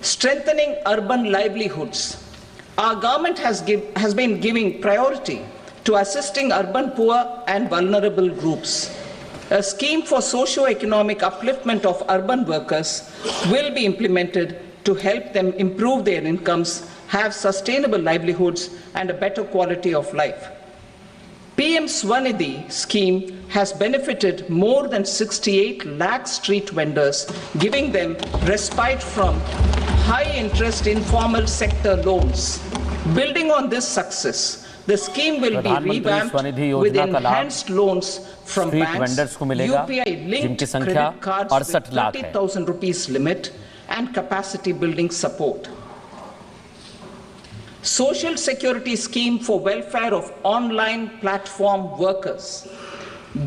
Strengthening urban livelihoods. Our government has been giving priority to assisting urban poor and vulnerable groups. A scheme for socio-economic upliftment of urban workers will be implemented to help them improve their incomes, have sustainable livelihoods, and a better quality of life. PM Swanidhi scheme has benefited more than 68 lakh street vendors, giving them respite from high-interest informal sector loans. Building on this success, the scheme will be revamped with enhanced loans from banks, UPI-linked credit cards with 30,000 rupees limit, and capacity building support. Social Security Scheme for welfare of online platform workers.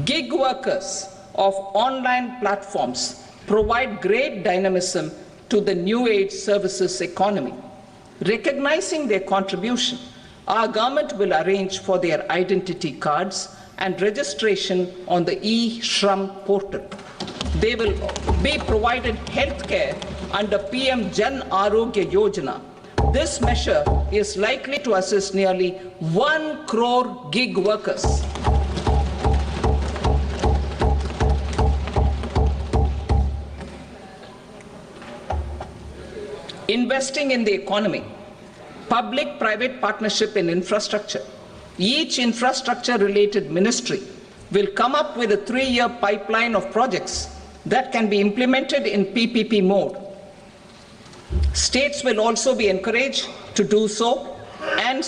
Gig workers of online platforms provide great dynamism to the new age services economy. Recognizing their contribution, our government will arrange for their identity cards and registration on the e-Shram portal. They will be provided health care under PM Jan Arogya Yojana. This measure is likely to assist nearly 1 crore gig workers. Investing in the economy. Public-private partnership in infrastructure. Each infrastructure-related ministry will come up with a 3-year pipeline of projects that can be implemented in PPP mode. States will also be encouraged to do so and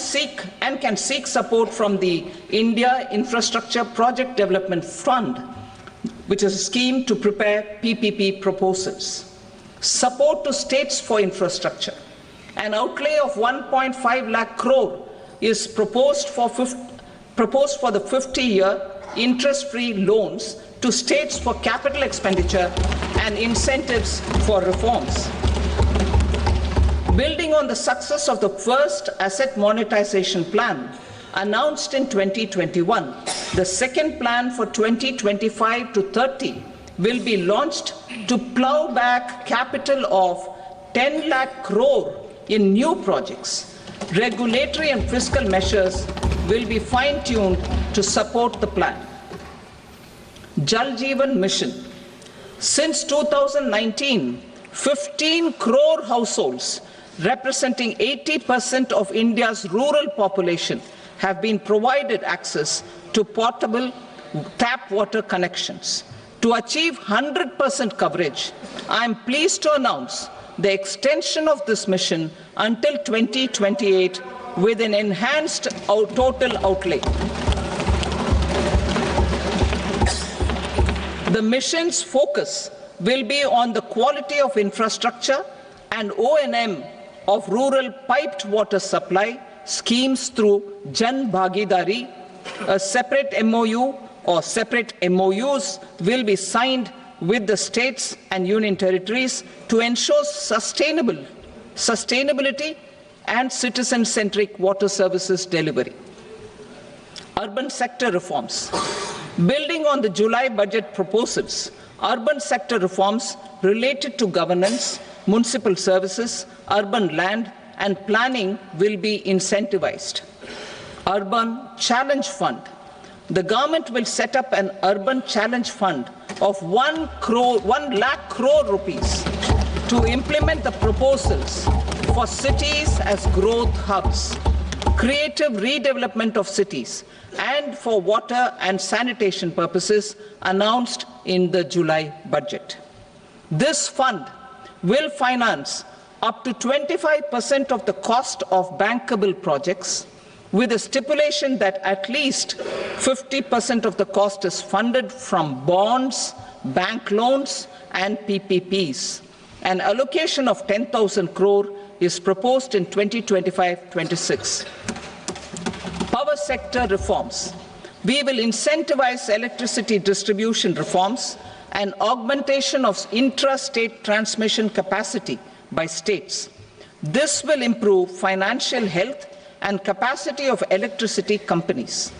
can seek support from the India Infrastructure Project Development Fund, which is a scheme to prepare PPP proposals. Support to states for infrastructure. An outlay of 1.5 lakh crore is proposed for the 50-year interest-free loans to states for capital expenditure and incentives for reforms. Building on the success of the first asset monetization plan announced in 2021, the second plan for 2025 to 30 will be launched to plow back capital of 10 lakh crore in new projects. Regulatory and fiscal measures will be fine-tuned to support the plan. Jal Jeevan Mission. Since 2019, 15 crore households representing 80% of India's rural population have been provided access to portable tap water connections. To achieve 100% coverage, I am pleased to announce the extension of this mission until 2028 with an enhanced total outlay. The mission's focus will be on the quality of infrastructure and O&M of rural piped water supply schemes through Jan Bhagidari. A separate MOU or separate MOUs will be signed with the states and union territories to ensure sustainability and citizen-centric water services delivery. Urban sector reforms. Building on the July budget proposals, urban sector reforms related to governance, municipal services, urban land and planning will be incentivized. Urban Challenge Fund. The government will set up an urban challenge fund of 1 lakh crore rupees to implement the proposals for cities as growth hubs, creative redevelopment of cities, and for water and sanitation purposes announced in the July budget. This fund will finance up to 25% of the cost of bankable projects, with a stipulation that at least 50% of the cost is funded from bonds, bank loans, and PPPs. An allocation of 10,000 crore is proposed in 2025-26. Power sector reforms. We will incentivize electricity distribution reforms and augmentation of intrastate transmission capacity by states. This will improve financial health and capacity of electricity companies.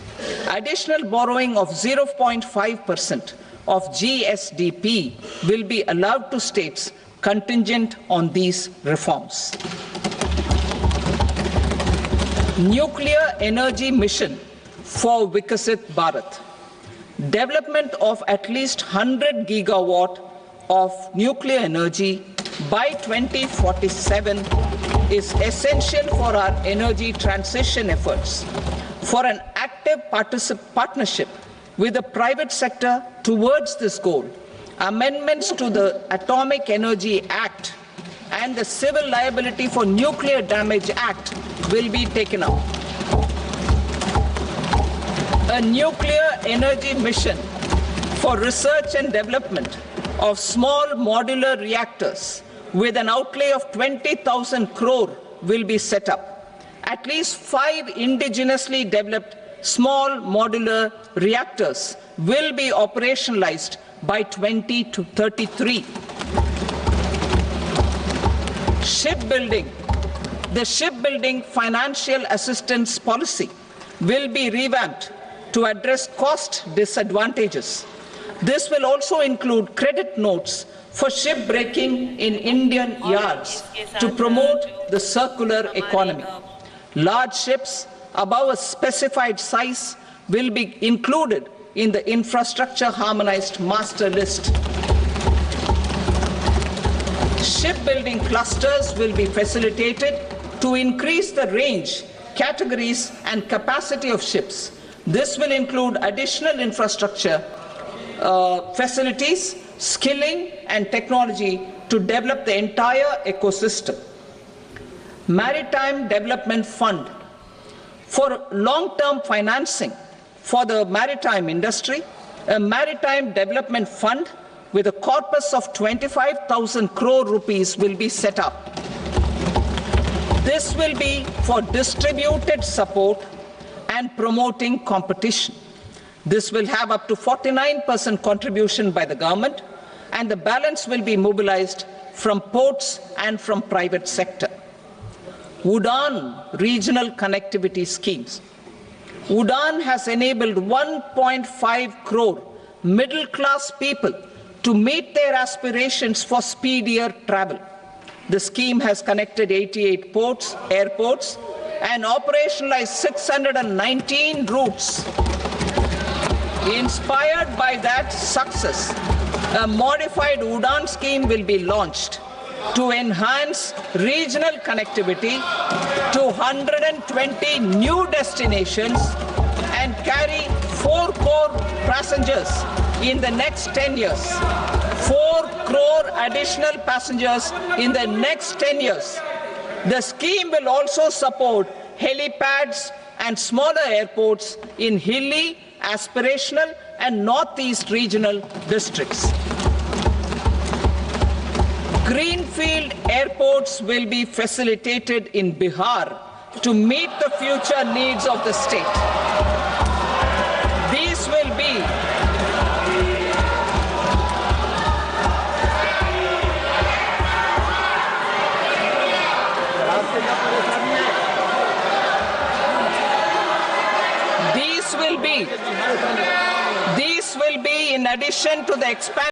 Additional borrowing of 0.5% of GSDP will be allowed to states contingent on these reforms. Nuclear Energy Mission for Vikasit Bharat. Development of at least 100 gigawatt of nuclear energy by 2047 is essential for our energy transition efforts. For an active partnership with the private sector towards this goal, amendments to the Atomic Energy Act and the Civil Liability for Nuclear Damage Act will be taken up. A nuclear energy mission for research and development of small modular reactors with an outlay of 20,000 crore will be set up. At least 5 indigenously developed small modular reactors will be operationalized by 2033. Shipbuilding. The shipbuilding financial assistance policy will be revamped to address cost disadvantages. This will also include credit notes for shipbreaking in Indian yards to promote the circular economy. Large ships above a specified size will be included in the infrastructure harmonized master list. Shipbuilding clusters will be facilitated to increase the range, categories and capacity of ships. This will include additional infrastructure, facilities, skilling and technology to develop the entire ecosystem. Maritime Development Fund. For long-term financing for the maritime industry, a Maritime Development Fund with a corpus of 25,000 crore rupees will be set up. This will be for distributed support and promoting competition. This will have up to 49% contribution by the government, and the balance will be mobilized from ports and from private sector. UDAN regional connectivity schemes. UDAN has enabled 1.5 crore middle-class people to meet their aspirations for speedier travel. The scheme has connected 88 airports, and operationalized 619 routes. Inspired by that success, a modified UDAN scheme will be launched to enhance regional connectivity to 120 new destinations and carry 4 crore passengers in the next 10 years. 4 crore additional passengers in the next 10 years. The scheme will also support helipads and smaller airports in hilly, aspirational and northeast regional districts. Greenfield airports will be facilitated in Bihar to meet the future needs of the state. These will be in addition to the expansion